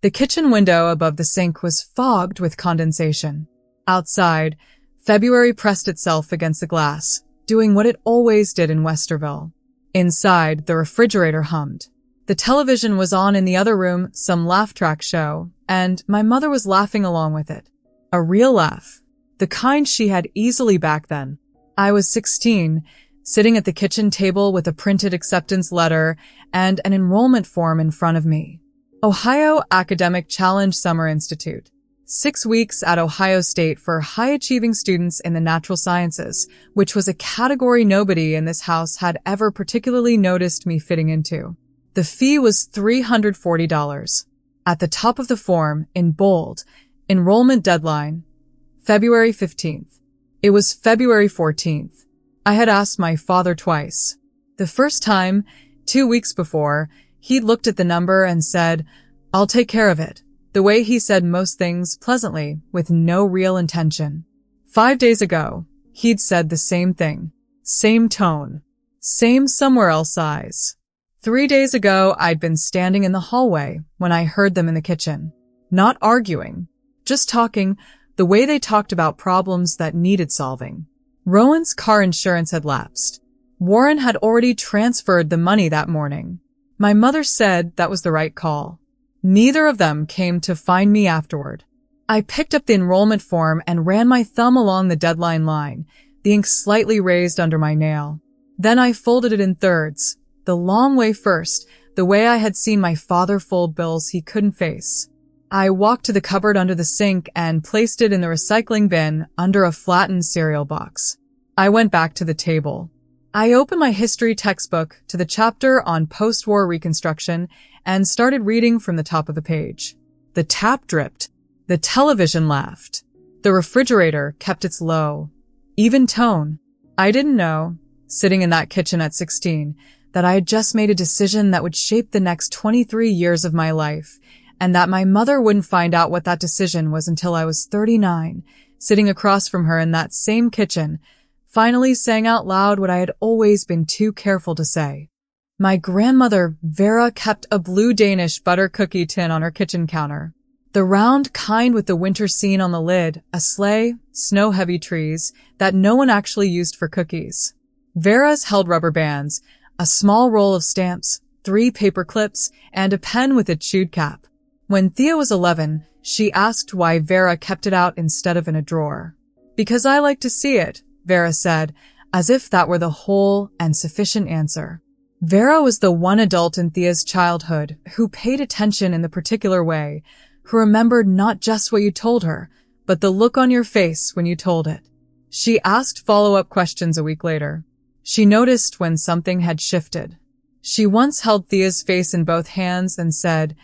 The kitchen window above the sink was fogged with condensation. Outside, February pressed itself against the glass, doing what it always did in Westerville. Inside, the refrigerator hummed. The television was on in the other room, some laugh track show, and my mother was laughing along with it. A real laugh. The kind she had easily back then. I was 16, sitting at the kitchen table with a printed acceptance letter and an enrollment form in front of me. Ohio Academic Challenge Summer Institute. 6 weeks at Ohio State for high-achieving students in the natural sciences, which was a category nobody in this house had ever particularly noticed me fitting into. The fee was $340. At the top of the form, in bold, enrollment deadline, February 15th. It was February 14th. I had asked my father twice. The first time, 2 weeks before, he'd looked at the number and said, "I'll take care of it." The way he said most things pleasantly, with no real intention. 5 days ago, he'd said the same thing. Same tone. Same somewhere else eyes. 3 days ago, I'd been standing in the hallway when I heard them in the kitchen. Not arguing, just talking the way they talked about problems that needed solving. Rowan's car insurance had lapsed. Warren had already transferred the money that morning. My mother said that was the right call. Neither of them came to find me afterward. I picked up the enrollment form and ran my thumb along the deadline line, the ink slightly raised under my nail. Then I folded it in thirds, the long way first, the way I had seen my father fold bills he couldn't face. I walked to the cupboard under the sink and placed it in the recycling bin under a flattened cereal box. I went back to the table. I opened my history textbook to the chapter on post-war Reconstruction and started reading from the top of the page. The tap dripped. The television laughed. The refrigerator kept its low, even tone. I didn't know, sitting in that kitchen at 16, that I had just made a decision that would shape the next 23 years of my life, and that my mother wouldn't find out what that decision was until I was 39, sitting across from her in that same kitchen, finally saying out loud what I had always been too careful to say. My grandmother, Vera, kept a blue Danish butter cookie tin on her kitchen counter. The round kind with the winter scene on the lid, a sleigh, snow-heavy trees, that no one actually used for cookies. Vera's held rubber bands, a small roll of stamps, 3 paper clips, and a pen with a chewed cap. When Thea was 11, she asked why Vera kept it out instead of in a drawer. "Because I like to see it," Vera said, as if that were the whole and sufficient answer. Vera was the one adult in Thea's childhood who paid attention in the particular way, who remembered not just what you told her, but the look on your face when you told it. She asked follow-up questions a week later. She noticed when something had shifted. She once held Thea's face in both hands and said,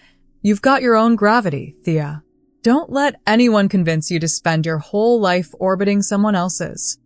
"You've got your own gravity, Thea. Don't let anyone convince you to spend your whole life orbiting someone else's."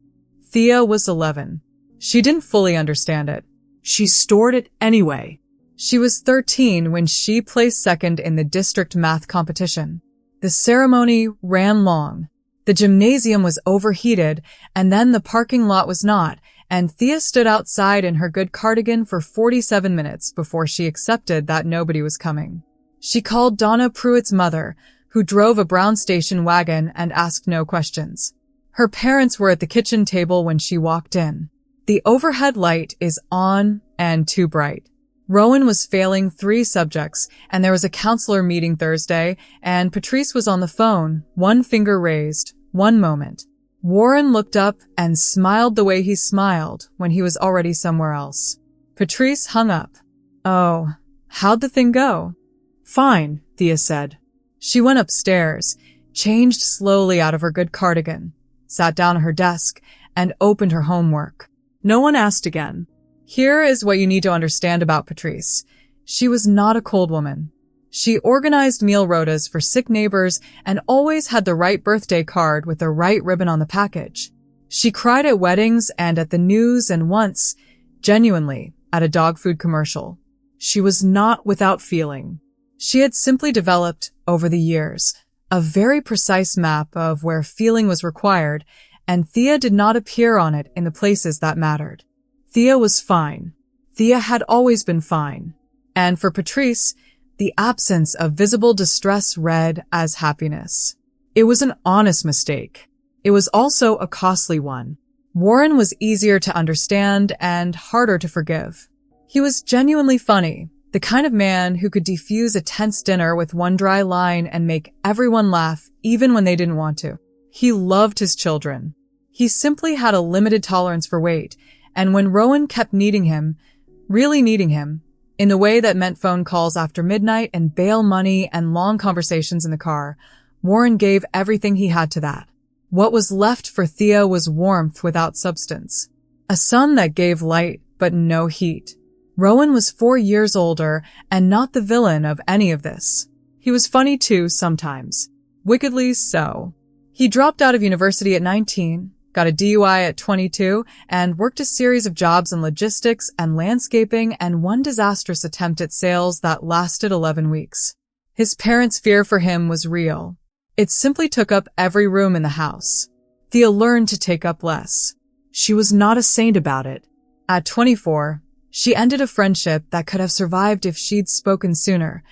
Thea was 11. She didn't fully understand it. She stored it anyway. She was 13 when she placed second in the district math competition. The ceremony ran long. The gymnasium was overheated, and then the parking lot was not, and Thea stood outside in her good cardigan for 47 minutes before she accepted that nobody was coming. She called Donna Pruitt's mother, who drove a brown station wagon and asked no questions. Her parents were at the kitchen table when she walked in. The overhead light is on and too bright. Rowan was failing 3 subjects, and there was a counselor meeting Thursday, and Patrice was on the phone, one finger raised, one moment. Warren looked up and smiled the way he smiled when he was already somewhere else. Patrice hung up. "Oh, how'd the thing go?" "Fine," Thea said. She went upstairs, changed slowly out of her good cardigan, sat down at her desk, and opened her homework. No one asked again. Here is what you need to understand about Patrice. She was not a cold woman. She organized meal rotas for sick neighbors and always had the right birthday card with the right ribbon on the package. She cried at weddings and at the news and once, genuinely, at a dog food commercial. She was not without feeling. She had simply developed, over the years, a very precise map of where feeling was required, and Thea did not appear on it in the places that mattered. Thea was fine. Thea had always been fine. And for Patrice, the absence of visible distress read as happiness. It was an honest mistake. It was also a costly one. Warren was easier to understand and harder to forgive. He was genuinely funny, the kind of man who could defuse a tense dinner with one dry line and make everyone laugh even when they didn't want to. He loved his children. He simply had a limited tolerance for weight, and when Rowan kept needing him, really needing him, in the way that meant phone calls after midnight and bail money and long conversations in the car, Warren gave everything he had to that. What was left for Thea was warmth without substance. A sun that gave light but no heat. Rowan was 4 years older and not the villain of any of this. He was funny too sometimes. Wickedly so. He dropped out of university at 19, got a DUI at 22, and worked a series of jobs in logistics and landscaping and one disastrous attempt at sales that lasted 11 weeks. His parents' fear for him was real. It simply took up every room in the house. Thea learned to take up less. She was not a saint about it. At 24, she ended a friendship that could have survived if she'd spoken sooner.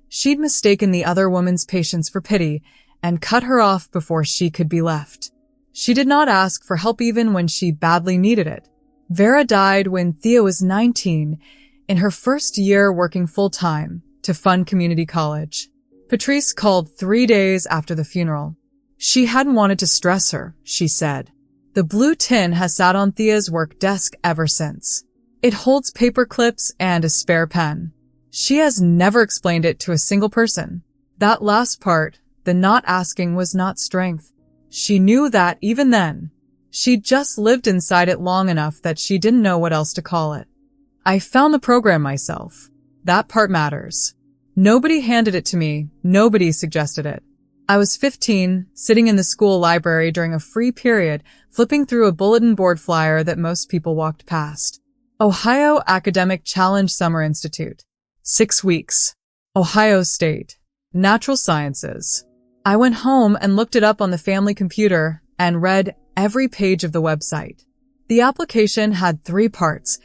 She'd mistaken the other woman's patience for pity and cut her off before she could be left. She did not ask for help even when she badly needed it. Vera died when Thea was 19, in her first year working full-time to fund community college. Patrice called 3 days after the funeral. She hadn't wanted to stress her, she said. The blue tin has sat on Thea's work desk ever since. It holds paper clips and a spare pen. She has never explained it to a single person. That last part, the not asking, was not strength. She knew that even then. She'd just lived inside it long enough that she didn't know what else to call it. I found the program myself. That part matters. Nobody handed it to me. Nobody suggested it. I was 15, sitting in the school library during a free period, flipping through a bulletin board flyer that most people walked past. Ohio Academic Challenge Summer Institute. 6 weeks. Ohio State. Natural Sciences. I went home and looked it up on the family computer and read every page of the website. The application had 3 parts: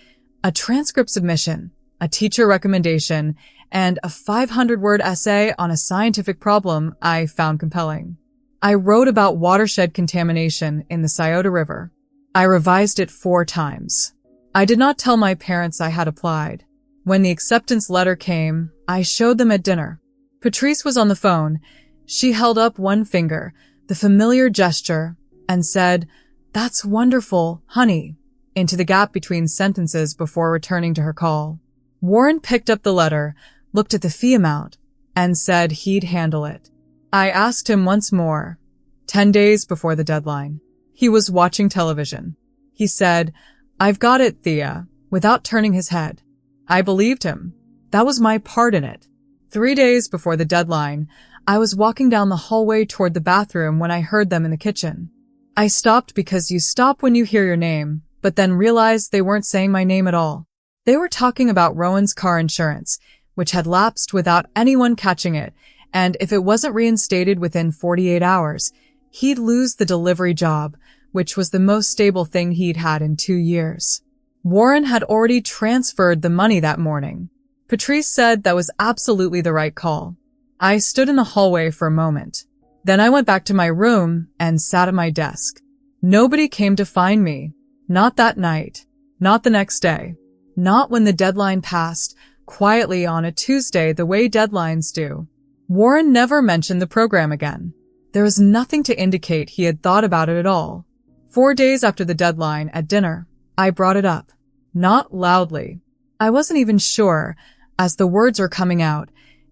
a transcript submission, a teacher recommendation, and a 500-word essay on a scientific problem I found compelling. I wrote about watershed contamination in the Scioto River. I revised it 4 times. I did not tell my parents I had applied. When the acceptance letter came, I showed them at dinner. Patrice was on the phone. She held up one finger, the familiar gesture, and said, "That's wonderful, honey," into the gap between sentences before returning to her call. Warren picked up the letter, looked at the fee amount, and said he'd handle it. I asked him once more, 10 days before the deadline. He was watching television. He said, "I've got it, Thea," without turning his head. I believed him. That was my part in it. 3 days before the deadline, I was walking down the hallway toward the bathroom when I heard them in the kitchen. I stopped because you stop when you hear your name, but then realized they weren't saying my name at all. They were talking about Rowan's car insurance, which had lapsed without anyone catching it, and if it wasn't reinstated within 48 hours, he'd lose the delivery job, which was the most stable thing he'd had in 2 years. Warren had already transferred the money that morning. Patrice said that was absolutely the right call. I stood in the hallway for a moment. Then I went back to my room and sat at my desk. Nobody came to find me. Not that night. Not the next day. Not when the deadline passed, quietly on a Tuesday the way deadlines do. Warren never mentioned the program again. There was nothing to indicate he had thought about it at all. 4 days after the deadline, at dinner, I brought it up. Not loudly. I wasn't even sure, as the words were coming out,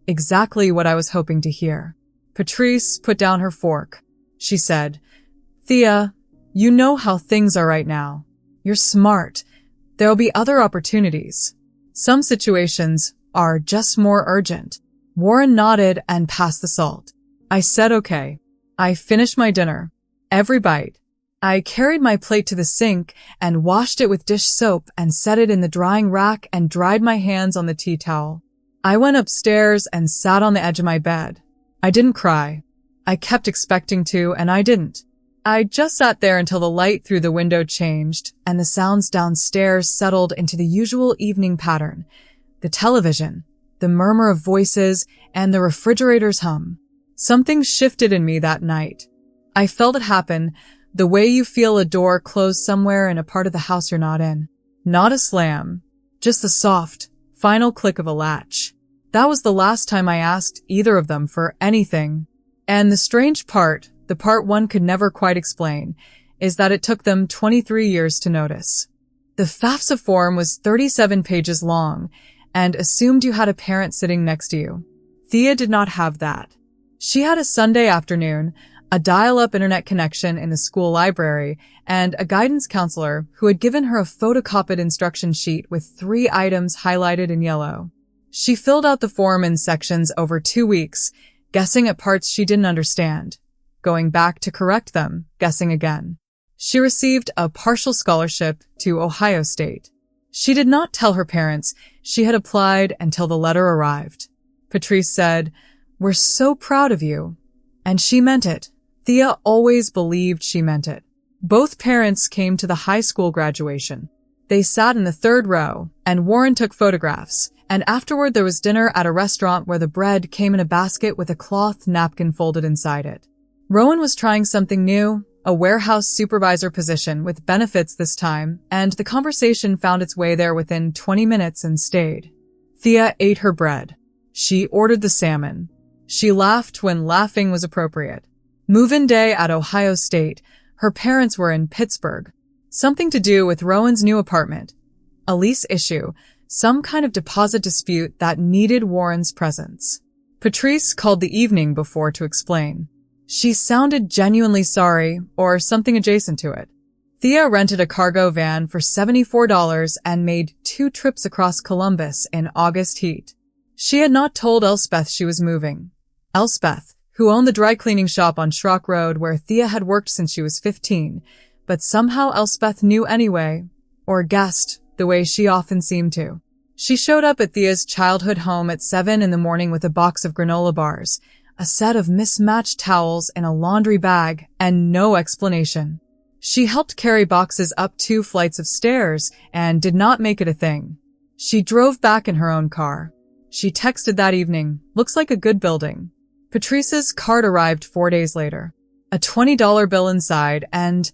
exactly what I was hoping to hear. Patrice put down her fork. She said, "Thea, you know how things are right now. You're smart. There'll be other opportunities. Some situations are just more urgent." Warren nodded and passed the salt. I said okay. I finished my dinner. Every bite. I carried my plate to the sink and washed it with dish soap and set it in the drying rack and dried my hands on the tea towel. I went upstairs and sat on the edge of my bed. I didn't cry. I kept expecting to, and I didn't. I just sat there until the light through the window changed and the sounds downstairs settled into the usual evening pattern. The television, the murmur of voices, and the refrigerator's hum. Something shifted in me that night. I felt it happen, the way you feel a door close somewhere in a part of the house you're not in. Not a slam, just the soft, final click of a latch. That was the last time I asked either of them for anything. And the strange part, the part one could never quite explain, is that it took them 23 years to notice. The FAFSA form was 37 pages long and assumed you had a parent sitting next to you. Thea did not have that. She had a Sunday afternoon, a dial-up internet connection in the school library, and a guidance counselor who had given her a photocopied instruction sheet with 3 items highlighted in yellow. She filled out the form in sections over 2 weeks, guessing at parts she didn't understand, going back to correct them, guessing again. She received a partial scholarship to Ohio State. She did not tell her parents she had applied until the letter arrived. Patrice said, "We're so proud of you." And she meant it. Thea always believed she meant it. Both parents came to the high school graduation. They sat in the 3rd row, and Warren took photographs, and afterward there was dinner at a restaurant where the bread came in a basket with a cloth napkin folded inside it. Rowan was trying something new, a warehouse supervisor position with benefits this time, and the conversation found its way there within 20 minutes and stayed. Thea ate her bread. She ordered the salmon. She laughed when laughing was appropriate. Move-in day at Ohio State. Her parents were in Pittsburgh. Something to do with Rowan's new apartment. A lease issue. Some kind of deposit dispute that needed Warren's presence. Patrice called the evening before to explain. She sounded genuinely sorry, or something adjacent to it. Thea rented a cargo van for $74 and made 2 trips across Columbus in August heat. She had not told Elspeth she was moving. Elspeth, who owned the dry cleaning shop on Schrock Road where Thea had worked since she was 15, but somehow Elspeth knew anyway, or guessed, the way she often seemed to. She showed up at Thea's childhood home at 7 in the morning with a box of granola bars, a set of mismatched towels in a laundry bag, and no explanation. She helped carry boxes up 2 flights of stairs and did not make it a thing. She drove back in her own car. She texted that evening, "Looks like a good building." Patrice's card arrived 4 days later. A $20 bill inside and,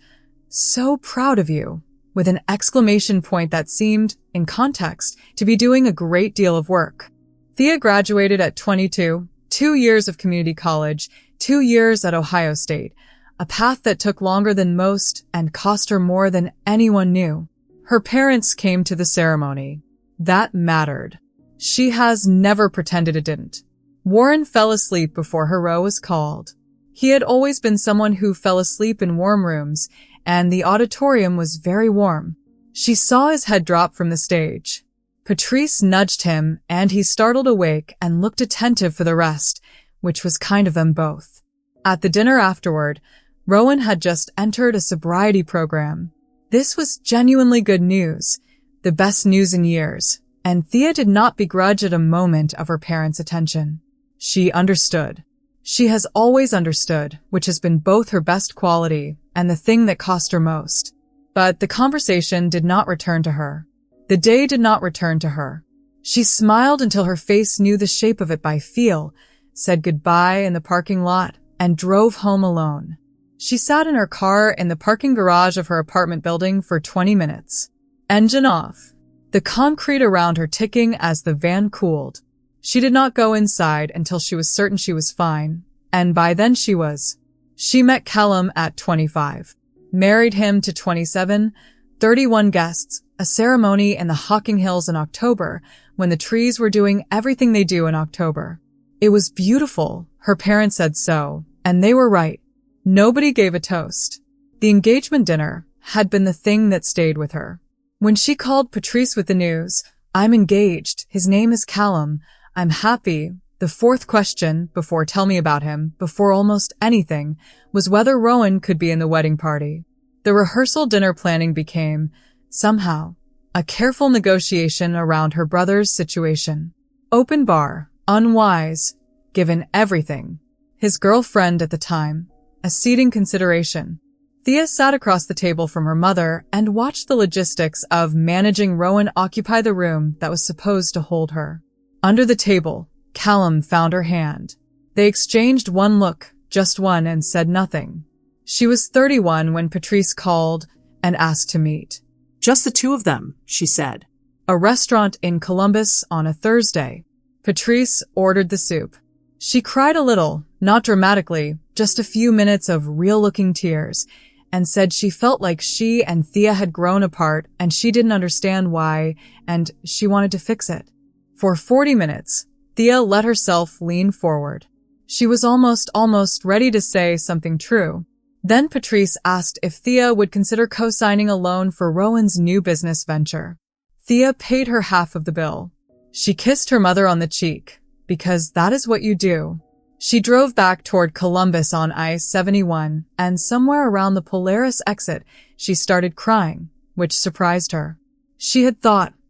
"So proud of you," with an exclamation point that seemed, in context, to be doing a great deal of work. Thea graduated at 22, 2 years of community college, 2 years at Ohio State, a path that took longer than most and cost her more than anyone knew. Her parents came to the ceremony. That mattered. She has never pretended it didn't. Warren fell asleep before her row was called. He had always been someone who fell asleep in warm rooms, and the auditorium was very warm. She saw his head drop from the stage. Patrice nudged him, and he startled awake and looked attentive for the rest, which was kind of them both. At the dinner afterward, Rowan had just entered a sobriety program. This was genuinely good news, the best news in years, and Thea did not begrudge it a moment of her parents' attention. She understood. She has always understood, which has been both her best quality and the thing that cost her most. But the conversation did not return to her. The day did not return to her. She smiled until her face knew the shape of it by feel, said goodbye in the parking lot, and drove home alone. She sat in her car in the parking garage of her apartment building for 20 minutes. Engine off. The concrete around her ticking as the van cooled. She did not go inside until she was certain she was fine, and by then she was. She met Callum at 25. Married him to 27, 31 guests, a ceremony in the Hocking Hills in October when the trees were doing everything they do in October. It was beautiful, her parents said so, and they were right. Nobody gave a toast. The engagement dinner had been the thing that stayed with her. When she called Patrice with the news, "I'm engaged, his name is Callum, I'm happy," the 4th question, before "tell me about him," before almost anything, was whether Rowan could be in the wedding party. The rehearsal dinner planning became, somehow, a careful negotiation around her brother's situation. Open bar, unwise, given everything. His girlfriend at the time, a seating consideration. Thea sat across the table from her mother and watched the logistics of managing Rowan occupy the room that was supposed to hold her. Under the table, Callum found her hand. They exchanged one look, just one, and said nothing. She was 31 when Patrice called and asked to meet. "Just the two of them," she said. A restaurant in Columbus on a Thursday. Patrice ordered the soup. She cried a little, not dramatically, just a few minutes of real-looking tears, and said she felt like she and Thea had grown apart and she didn't understand why, and she wanted to fix it. For 40 minutes, Thea let herself lean forward. She was almost ready to say something true. Then Patrice asked if Thea would consider co-signing a loan for Rowan's new business venture. Thea paid her half of the bill. She kissed her mother on the cheek, because that is what you do. She drove back toward Columbus on I-71, and somewhere around the Polaris exit, she started crying, which surprised her. She had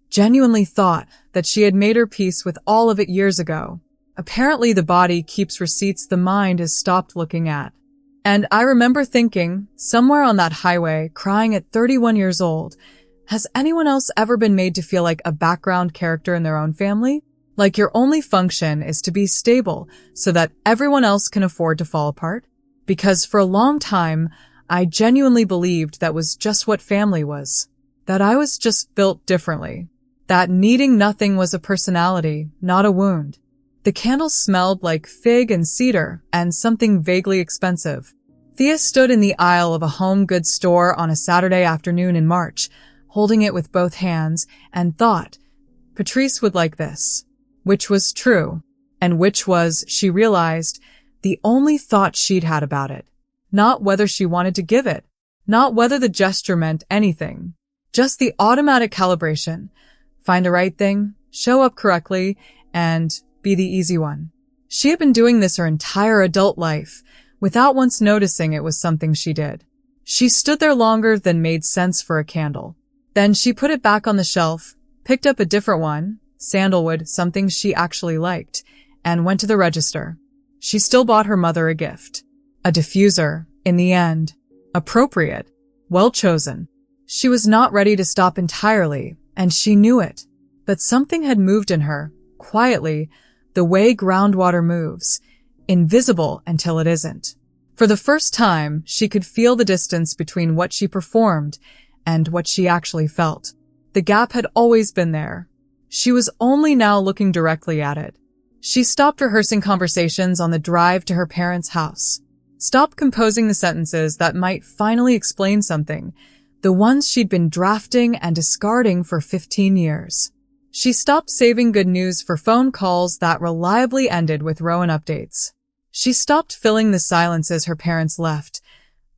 genuinely thought, that she had made her peace with all of it years ago. Apparently the body keeps receipts the mind has stopped looking at. And I remember thinking, somewhere on that highway, crying at 31 years old, has anyone else ever been made to feel like a background character in their own family? Like your only function is to be stable so that everyone else can afford to fall apart? Because for a long time, I genuinely believed that was just what family was. That I was just built differently. That needing nothing was a personality, not a wound. The candles smelled like fig and cedar and something vaguely expensive. Thea stood in the aisle of a home goods store on a Saturday afternoon in March, holding it with both hands, and thought, Patrice would like this. Which was true, and which was, she realized, the only thought she'd had about it. Not whether she wanted to give it, not whether the gesture meant anything. Just the automatic calibration. Find the right thing, show up correctly, and be the easy one. She had been doing this her entire adult life, without once noticing it was something she did. She stood there longer than made sense for a candle. Then she put it back on the shelf, picked up a different one, sandalwood, something she actually liked, and went to the register. She still bought her mother a gift. A diffuser, in the end. Appropriate. Well chosen. She was not ready to stop entirely, and she knew it. But something had moved in her, quietly, the way groundwater moves, invisible until it isn't. For the first time, she could feel the distance between what she performed and what she actually felt. The gap had always been there. She was only now looking directly at it. She stopped rehearsing conversations on the drive to her parents' house. Stopped composing the sentences that might finally explain something, the ones she'd been drafting and discarding for 15 years. She stopped saving good news for phone calls that reliably ended with Rowan updates. She stopped filling the silences her parents left.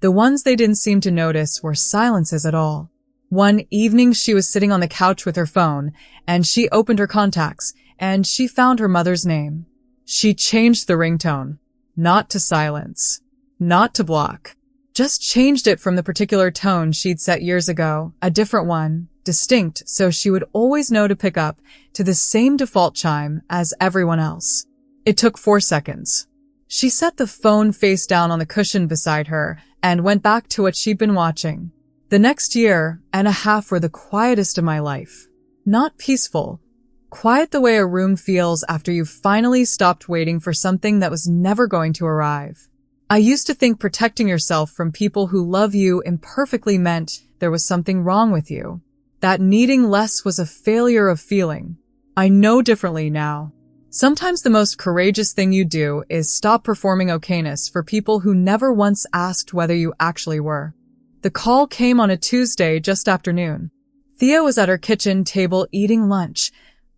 The ones they didn't seem to notice were silences at all. One evening she was sitting on the couch with her phone, and she opened her contacts, and she found her mother's name. She changed the ringtone. Not to silence. Not to block. Just changed it from the particular tone she'd set years ago, a different one, distinct, so she would always know to pick up, to the same default chime as everyone else. It took 4 seconds. She set the phone face down on the cushion beside her and went back to what she'd been watching. The next year and a half were the quietest of my life. Not peaceful. Quiet the way a room feels after you've finally stopped waiting for something that was never going to arrive. I used to think protecting yourself from people who love you imperfectly meant there was something wrong with you. That needing less was a failure of feeling. I know differently now. Sometimes the most courageous thing you do is stop performing okayness for people who never once asked whether you actually were. The call came on a Tuesday just after noon. Thea was at her kitchen table eating lunch,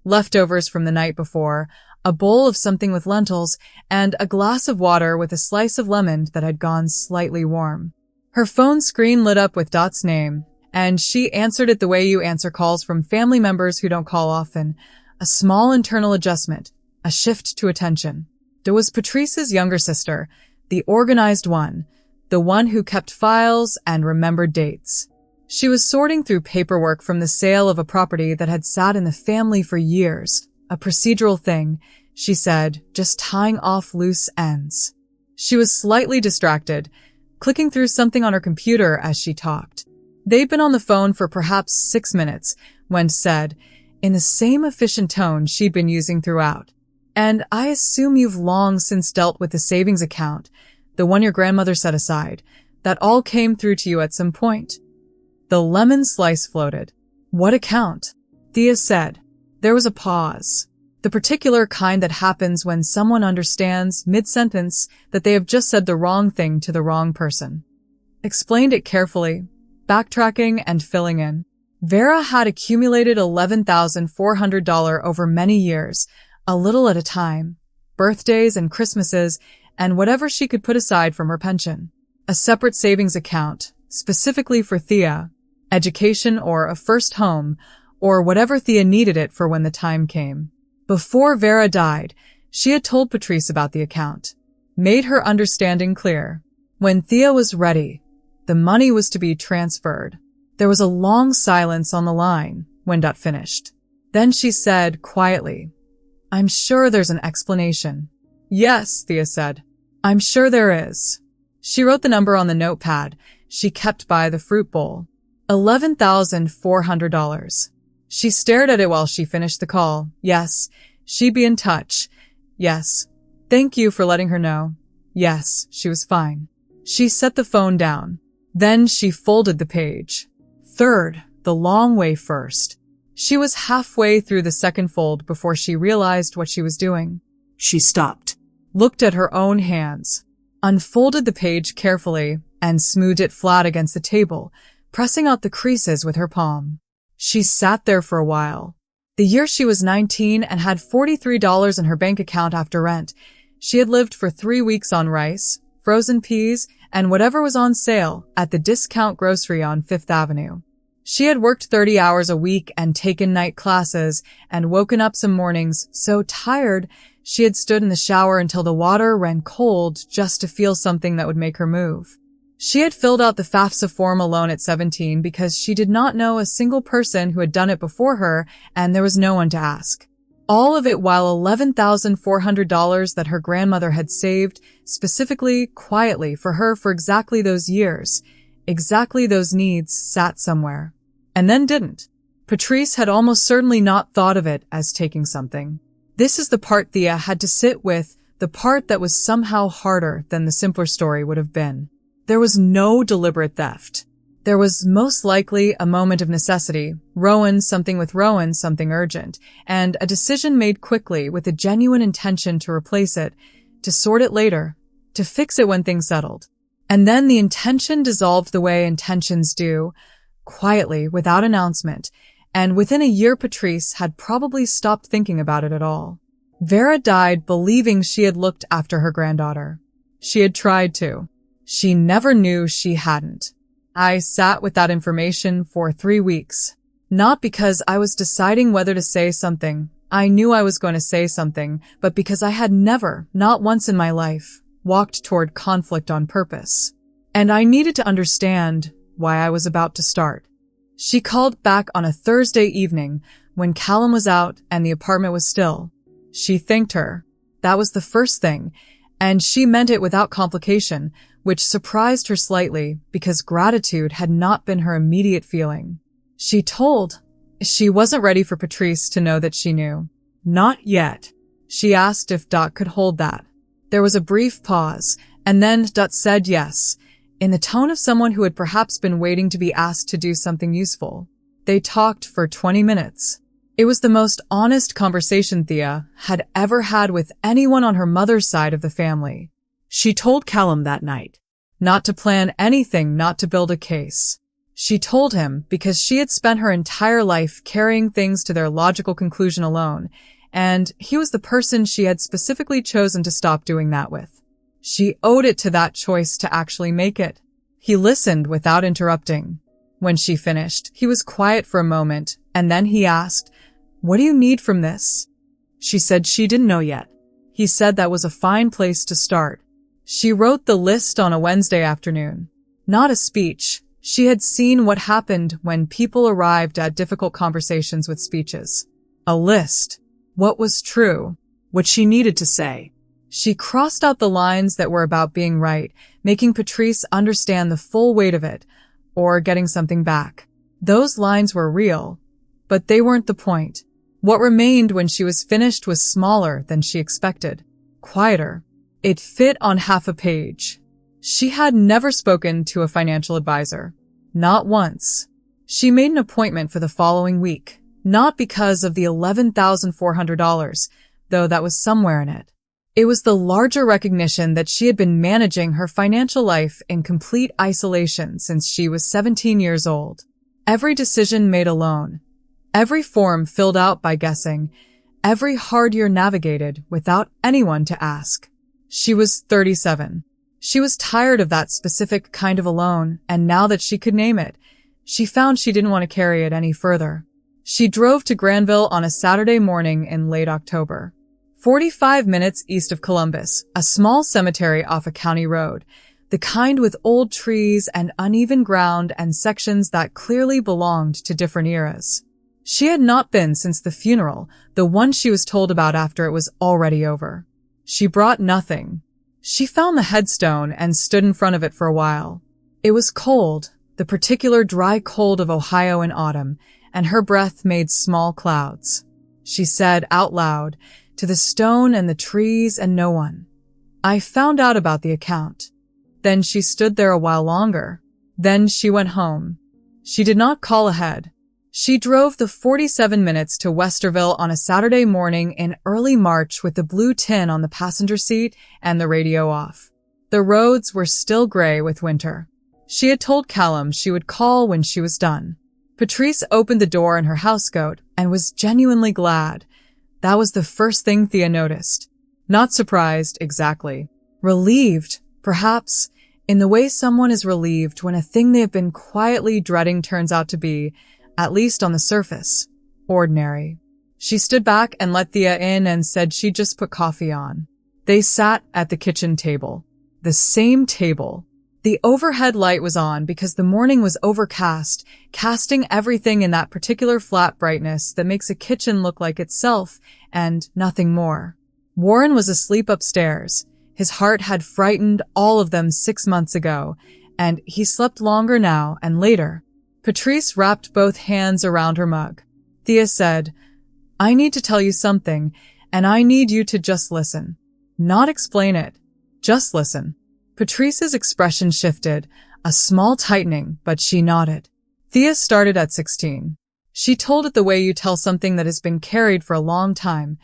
leftovers from the night before, a bowl of something with lentils, and a glass of water with a slice of lemon that had gone slightly warm. Her phone screen lit up with Dot's name, and she answered it the way you answer calls from family members who don't call often. A small internal adjustment, a shift to attention. There was Patrice's younger sister, the organized one, the one who kept files and remembered dates. She was sorting through paperwork from the sale of a property that had sat in the family for years. A procedural thing, she said, just tying off loose ends. She was slightly distracted, clicking through something on her computer as she talked. They'd been on the phone for perhaps 6 minutes when said, in the same efficient tone she'd been using throughout. "And I assume you've long since dealt with the savings account, the one your grandmother set aside. That all came through to you at some point." The lemon slice floated. "What account?" Thea said. There was a pause. The particular kind that happens when someone understands, mid-sentence, that they have just said the wrong thing to the wrong person. Explained it carefully, backtracking and filling in. Vera had accumulated $11,400 over many years, a little at a time, birthdays and Christmases, and whatever she could put aside from her pension. A separate savings account, specifically for Thea, education or a first home, or whatever Thea needed it for when the time came. Before Vera died, she had told Patrice about the account, made her understanding clear. When Thea was ready, the money was to be transferred. There was a long silence on the line when Dot finished. Then she said quietly, "I'm sure there's an explanation." "Yes," Thea said. "I'm sure there is." She wrote the number on the notepad she kept by the fruit bowl. $11,400. She stared at it while she finished the call. Yes, she'd be in touch. Yes. Thank you for letting her know. Yes, she was fine. She set the phone down. Then she folded the page. Third, the long way first. She was halfway through the second fold before she realized what she was doing. She stopped, Looked at her own hands, unfolded the page carefully, and smoothed it flat against the table, pressing out the creases with her palm. She sat there for a while. The year she was 19 and had $43 in her bank account after rent, she had lived for 3 weeks on rice, frozen peas, and whatever was on sale at the discount grocery on Fifth Avenue. She had worked 30 hours a week and taken night classes and woken up some mornings so tired she had stood in the shower until the water ran cold just to feel something that would make her move. She had filled out the FAFSA form alone at 17 because she did not know a single person who had done it before her, and there was no one to ask. All of it while $11,400 that her grandmother had saved, specifically, quietly, for her for exactly those years, exactly those needs, sat somewhere. And then didn't. Patrice had almost certainly not thought of it as taking something. This is the part Thea had to sit with, the part that was somehow harder than the simpler story would have been. There was no deliberate theft. There was most likely a moment of necessity, something urgent, and a decision made quickly with a genuine intention to replace it, to sort it later, to fix it when things settled. And then the intention dissolved the way intentions do, quietly, without announcement, and within a year Patrice had probably stopped thinking about it at all. Vera died believing she had looked after her granddaughter. She had tried to. She never knew she hadn't. I sat with that information for 3 weeks. Not because I was deciding whether to say something. I knew I was going to say something, but because I had never, not once in my life, walked toward conflict on purpose. And I needed to understand why I was about to start. She called back on a Thursday evening when Callum was out and the apartment was still. She thanked her. That was the first thing, and she meant it without complication, which surprised her slightly because gratitude had not been her immediate feeling. She wasn't ready for Patrice to know that she knew. Not yet. She asked if Dot could hold that. There was a brief pause, and then Dot said yes, in the tone of someone who had perhaps been waiting to be asked to do something useful. They talked for 20 minutes. It was the most honest conversation Thea had ever had with anyone on her mother's side of the family. She told Callum that night not to plan anything, not to build a case. She told him because she had spent her entire life carrying things to their logical conclusion alone, and he was the person she had specifically chosen to stop doing that with. She owed it to that choice to actually make it. He listened without interrupting. When she finished, he was quiet for a moment, and then he asked, "What do you need from this?" She said she didn't know yet. He said that was a fine place to start. She wrote the list on a Wednesday afternoon. Not a speech. She had seen what happened when people arrived at difficult conversations with speeches. A list. What was true. What she needed to say. She crossed out the lines that were about being right, making Patrice understand the full weight of it, or getting something back. Those lines were real, but they weren't the point. What remained when she was finished was smaller than she expected, quieter. It fit on half a page. She had never spoken to a financial advisor. Not once. She made an appointment for the following week, not because of the $11,400, though that was somewhere in it. It was the larger recognition that she had been managing her financial life in complete isolation since she was 17 years old. Every decision made alone, every form filled out by guessing, every hard year navigated without anyone to ask. She was 37. She was tired of that specific kind of alone, and now that she could name it, she found she didn't want to carry it any further. She drove to Granville on a Saturday morning in late October. 45 minutes east of Columbus, a small cemetery off a county road, the kind with old trees and uneven ground and sections that clearly belonged to different eras. She had not been since the funeral, the one she was told about after it was already over. She brought nothing. She found the headstone and stood in front of it for a while. It was cold, the particular dry cold of Ohio in autumn, and her breath made small clouds. She said out loud, to the stone and the trees and no one. I found out about the account. Then she stood there a while longer. Then she went home. She did not call ahead. She drove the 47 minutes to Westerville on a Saturday morning in early March with the blue tin on the passenger seat and the radio off. The roads were still gray with winter. She had told Callum she would call when she was done. Patrice opened the door in her housecoat and was genuinely glad. That was the first thing Thea noticed. Not surprised, exactly. Relieved, perhaps, in the way someone is relieved when a thing they have been quietly dreading turns out to be, at least on the surface, ordinary. She stood back and let Thea in and said she'd just put coffee on. They sat at the kitchen table. The same table. The overhead light was on because the morning was overcast, casting everything in that particular flat brightness that makes a kitchen look like itself and nothing more. Warren was asleep upstairs. His heart had frightened all of them 6 months ago, and he slept longer now and later. Patrice wrapped both hands around her mug. Thea said, I need to tell you something, and I need you to just listen. Not explain it. Just listen. Patrice's expression shifted, a small tightening, but she nodded. Thea started at 16. She told it the way you tell something that has been carried for a long time,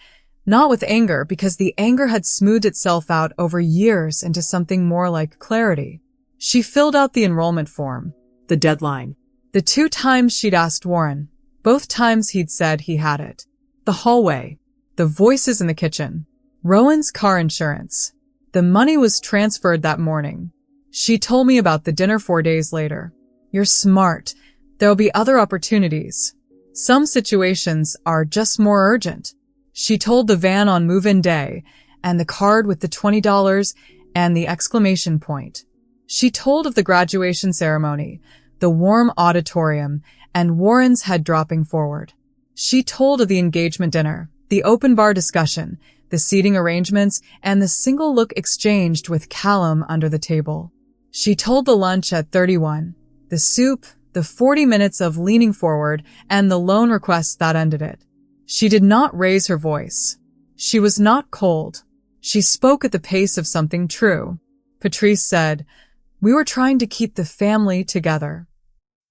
not with anger, because the anger had smoothed itself out over years into something more like clarity. She filled out the enrollment form, The deadline. the 2 times she'd asked Warren, both times he'd said he had it. The hallway, the voices in the kitchen, Rowan's car insurance. The money was transferred that morning. She told me about the dinner 4 days later. You're smart. There'll be other opportunities. Some situations are just more urgent. She told the van on move-in day and the card with the $20 and the exclamation point. She told of the graduation ceremony, the warm auditorium, and Warren's head dropping forward. She told of the engagement dinner, the open bar discussion, the seating arrangements, and the single look exchanged with Callum under the table. She told the lunch at 31, the soup, the 40 minutes of leaning forward, and the loan request that ended it. She did not raise her voice. She was not cold. She spoke at the pace of something true. Patrice said, we were trying to keep the family together.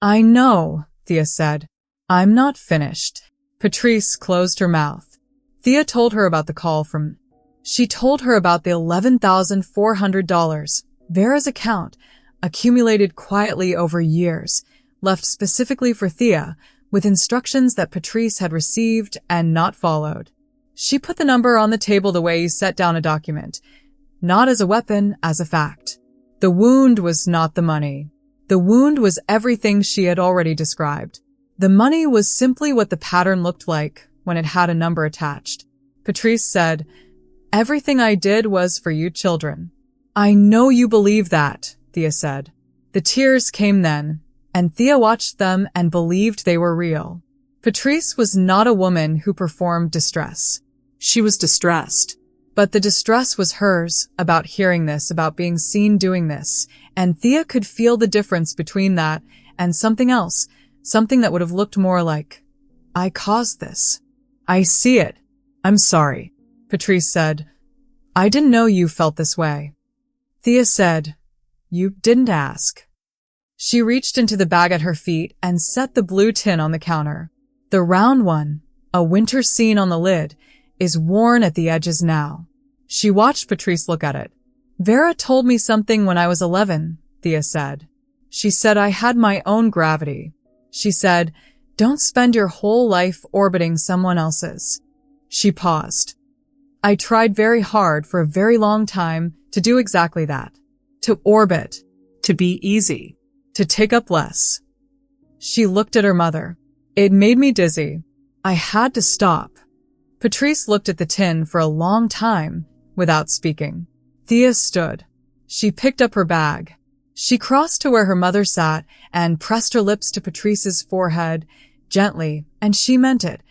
I know, Thea said. I'm not finished. Patrice closed her mouth. Thea told her about the call from... She told her about the $11,400, Vera's account, accumulated quietly over years, left specifically for Thea, with instructions that Patrice had received and not followed. She put the number on the table the way you set down a document, not as a weapon, as a fact. The wound was not the money. The wound was everything she had already described. The money was simply what the pattern looked like when it had a number attached. Patrice said, everything I did was for you children. I know you believe that, Thea said. The tears came then, and Thea watched them and believed they were real. Patrice was not a woman who performed distress. She was distressed. But the distress was hers, about hearing this, about being seen doing this, and Thea could feel the difference between that and something else, something that would have looked more like, I caused this. I see it. I'm sorry, Patrice said. I didn't know you felt this way. Thea said, You didn't ask. She reached into the bag at her feet and set the blue tin on the counter. The round one, a winter scene on the lid, is worn at the edges now. She watched Patrice look at it. Vera told me something when I was 11, Thea said. She said I had my own gravity. She said, Don't spend your whole life orbiting someone else's. She paused. I tried very hard for a very long time to do exactly that. To orbit. To be easy. To take up less. She looked at her mother. It made me dizzy. I had to stop. Patrice looked at the tin for a long time without speaking. Thea stood. She picked up her bag. She crossed to where her mother sat and pressed her lips to Patrice's forehead gently, and she meant it.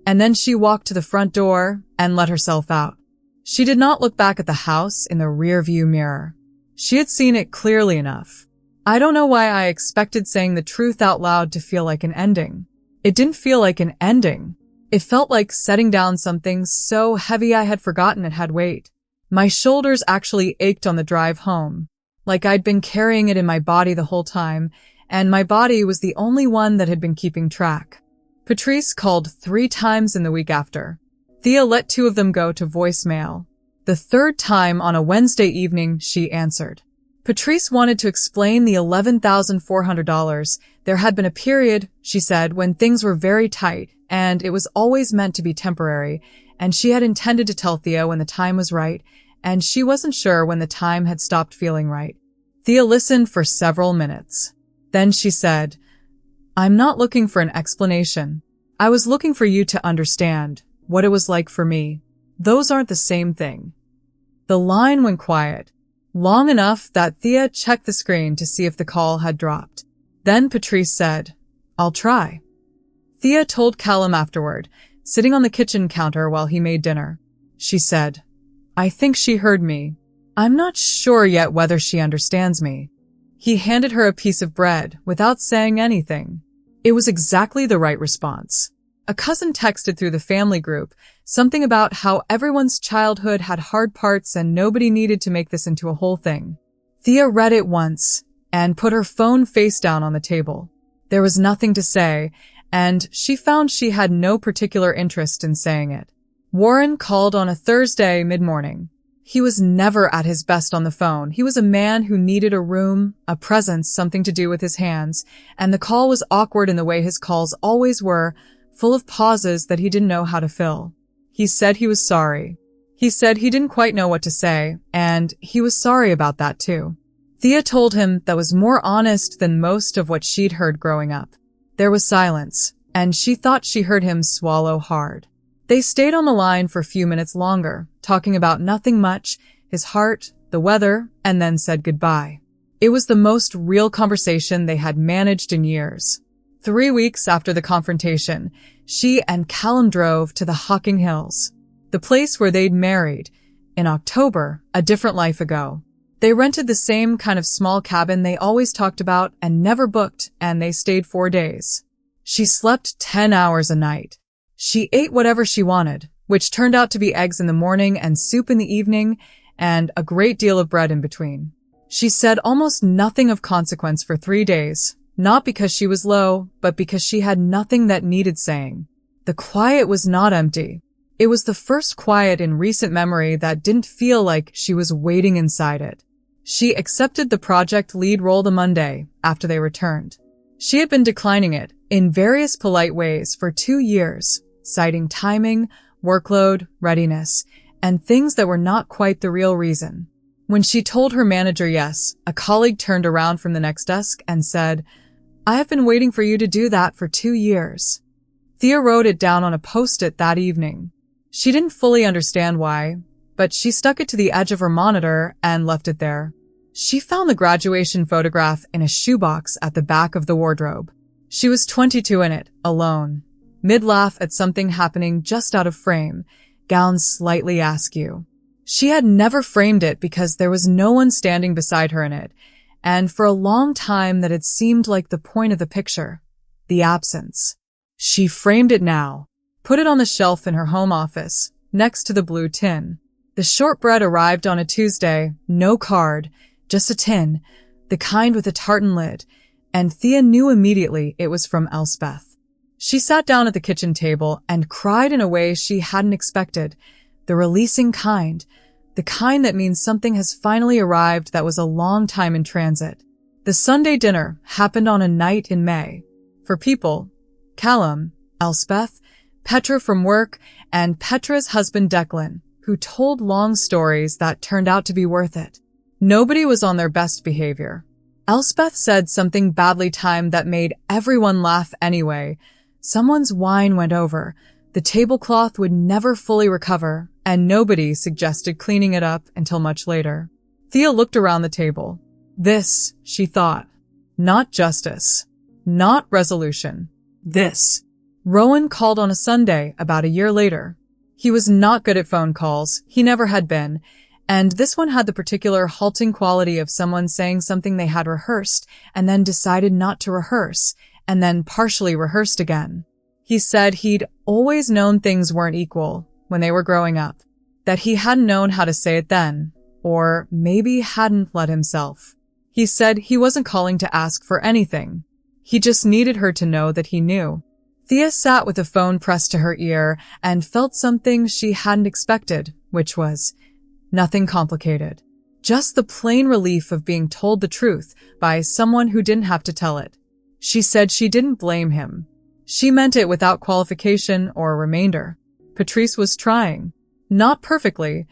And then she walked to the front door and let herself out. She did not look back at the house in the rearview mirror. She had seen it clearly enough. I don't know why I expected saying the truth out loud to feel like an ending. It didn't feel like an ending. It felt like setting down something so heavy I had forgotten it had weight. My shoulders actually ached on the drive home, like I'd been carrying it in my body the whole time, and my body was the only one that had been keeping track. Patrice called 3 times in the week after. Thea let 2 of them go to voicemail. The 3rd time on a Wednesday evening, she answered. Patrice wanted to explain the $11,400. There had been a period, she said, when things were very tight, and it was always meant to be temporary, and she had intended to tell Thea when the time was right, and she wasn't sure when the time had stopped feeling right. Thea listened for several minutes. Then she said, I'm not looking for an explanation. I was looking for you to understand what it was like for me. Those aren't the same thing. The line went quiet, long enough that Thea checked the screen to see if the call had dropped. Then Patrice said, I'll try. Thea told Callum afterward, sitting on the kitchen counter while he made dinner. She said, I think she heard me. I'm not sure yet whether she understands me. He handed her a piece of bread without saying anything. It was exactly the right response. A cousin texted through the family group something about how everyone's childhood had hard parts and nobody needed to make this into a whole thing. Thea read it once and put her phone face down on the table. There was nothing to say, and she found she had no particular interest in saying it. Warren called on a Thursday mid-morning. He was never at his best on the phone. He was a man who needed a room, a presence, something to do with his hands, and the call was awkward in the way his calls always were, full of pauses that he didn't know how to fill. He said he was sorry. He said he didn't quite know what to say, and he was sorry about that too. Thea told him that was more honest than most of what she'd heard growing up. There was silence, and she thought she heard him swallow hard. They stayed on the line for a few minutes longer, talking about nothing much, his heart, the weather, and then said goodbye. It was the most real conversation they had managed in years. 3 weeks after the confrontation, she and Callum drove to the Hocking Hills, the place where they'd married, in October, a different life ago. They rented the same kind of small cabin they always talked about and never booked, and they stayed 4 days. She slept 10 hours a night. She ate whatever she wanted, which turned out to be eggs in the morning and soup in the evening, and a great deal of bread in between. She said almost nothing of consequence for 3 days, not because she was low, but because she had nothing that needed saying. The quiet was not empty. It was the first quiet in recent memory that didn't feel like she was waiting inside it. She accepted the project lead role the Monday after they returned. She had been declining it in various polite ways for 2 years, citing timing, workload, readiness, and things that were not quite the real reason. When she told her manager yes, a colleague turned around from the next desk and said, I have been waiting for you to do that for 2 years. Thea wrote it down on a post-it that evening. She didn't fully understand why, but she stuck it to the edge of her monitor and left it there. She found the graduation photograph in a shoebox at the back of the wardrobe. She was 22 in it, alone. Mid-laugh at something happening just out of frame, gown slightly askew. She had never framed it because there was no one standing beside her in it, and for a long time that had seemed like the point of the picture, the absence. She framed it now, put it on the shelf in her home office, next to the blue tin. The shortbread arrived on a Tuesday, no card, just a tin, the kind with a tartan lid, and Thea knew immediately it was from Elspeth. She sat down at the kitchen table and cried in a way she hadn't expected, the releasing kind, the kind that means something has finally arrived that was a long time in transit. The Sunday dinner happened on a night in May. For people, Callum, Elspeth, Petra from work, and Petra's husband Declan, who told long stories that turned out to be worth it. Nobody was on their best behavior. Elspeth said something badly timed that made everyone laugh anyway. Someone's wine went over, the tablecloth would never fully recover, and nobody suggested cleaning it up until much later. Thea looked around the table. This, she thought. Not justice. Not resolution. This. Rowan called on a Sunday about a year later. He was not good at phone calls. He never had been. And this one had the particular halting quality of someone saying something they had rehearsed and then decided not to rehearse and then partially rehearsed again. He said he'd always known things weren't equal when they were growing up, that he hadn't known how to say it then, or maybe hadn't let himself. He said he wasn't calling to ask for anything. He just needed her to know that he knew. Thea sat with the phone pressed to her ear and felt something she hadn't expected, which was nothing complicated. Just the plain relief of being told the truth by someone who didn't have to tell it. She said she didn't blame him. She meant it without qualification or remainder. Patrice was trying. Not perfectly.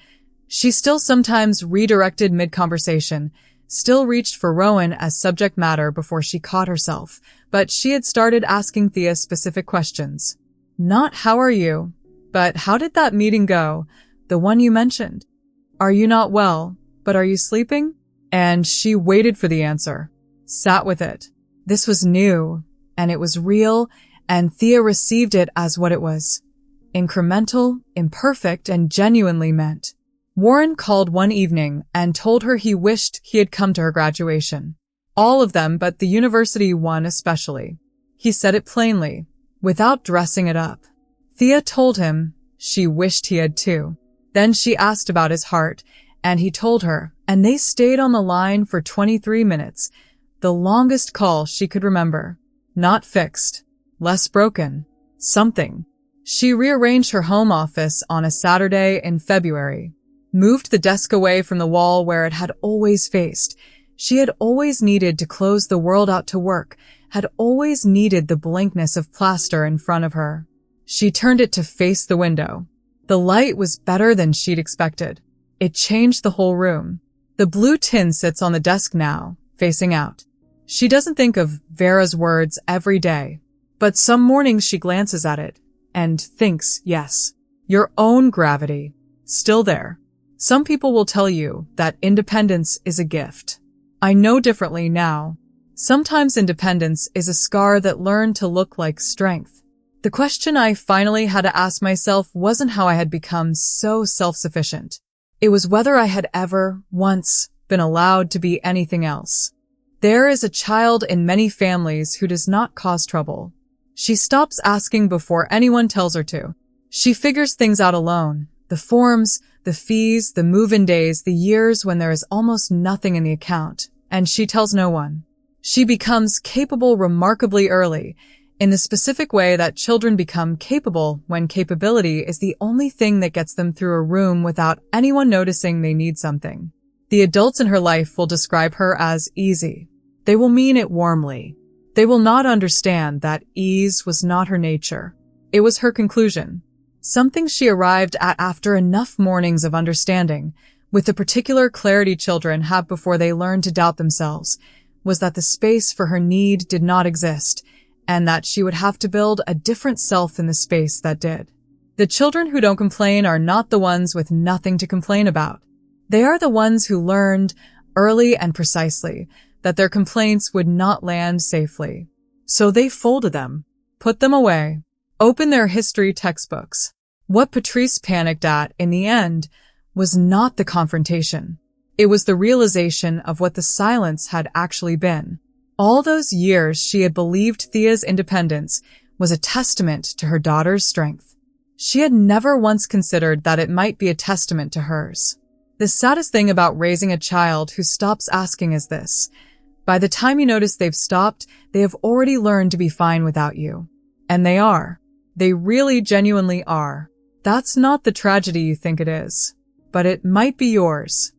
She still sometimes redirected mid-conversation, still reached for Rowan as subject matter before she caught herself, but she had started asking Thea specific questions. Not how are you, but how did that meeting go, the one you mentioned? Are you not well, but are you sleeping? And she waited for the answer, sat with it. This was new, and it was real, and Thea received it as what it was. Incremental, imperfect, and genuinely meant. Warren called one evening and told her he wished he had come to her graduation. All of them, but the university one especially. He said it plainly, without dressing it up. Thea told him she wished he had too. Then she asked about his heart, and he told her, and they stayed on the line for 23 minutes, the longest call she could remember. Not fixed. Less broken. Something. She rearranged her home office on a Saturday in February. Moved the desk away from the wall where it had always faced. She had always needed to close the world out to work, had always needed the blankness of plaster in front of her. She turned it to face the window. The light was better than she'd expected. It changed the whole room. The blue tin sits on the desk now, facing out. She doesn't think of Vera's words every day, but some mornings she glances at it and thinks, yes, your own gravity, still there. Some people will tell you that independence is a gift. I know differently now. Sometimes independence is a scar that learned to look like strength. The question I finally had to ask myself wasn't how I had become so self-sufficient. It was whether I had ever, once, been allowed to be anything else. There is a child in many families who does not cause trouble. She stops asking before anyone tells her to. She figures things out alone. The forms, the fees, the move-in days, the years when there is almost nothing in the account, and she tells no one. She becomes capable remarkably early, in the specific way that children become capable when capability is the only thing that gets them through a room without anyone noticing they need something. The adults in her life will describe her as easy. They will mean it warmly. They will not understand that ease was not her nature. It was her conclusion. Something she arrived at after enough mornings of understanding, with the particular clarity children have before they learn to doubt themselves, was that the space for her need did not exist, and that she would have to build a different self in the space that did. The children who don't complain are not the ones with nothing to complain about. They are the ones who learned, early and precisely, that their complaints would not land safely. So they folded them, put them away, opened their history textbooks. What Patrice panicked at, in the end, was not the confrontation. It was the realization of what the silence had actually been. All those years she had believed Thea's independence was a testament to her daughter's strength. She had never once considered that it might be a testament to hers. The saddest thing about raising a child who stops asking is this. By the time you notice they've stopped, they have already learned to be fine without you. And they are. They really genuinely are. That's not the tragedy you think it is. But it might be yours.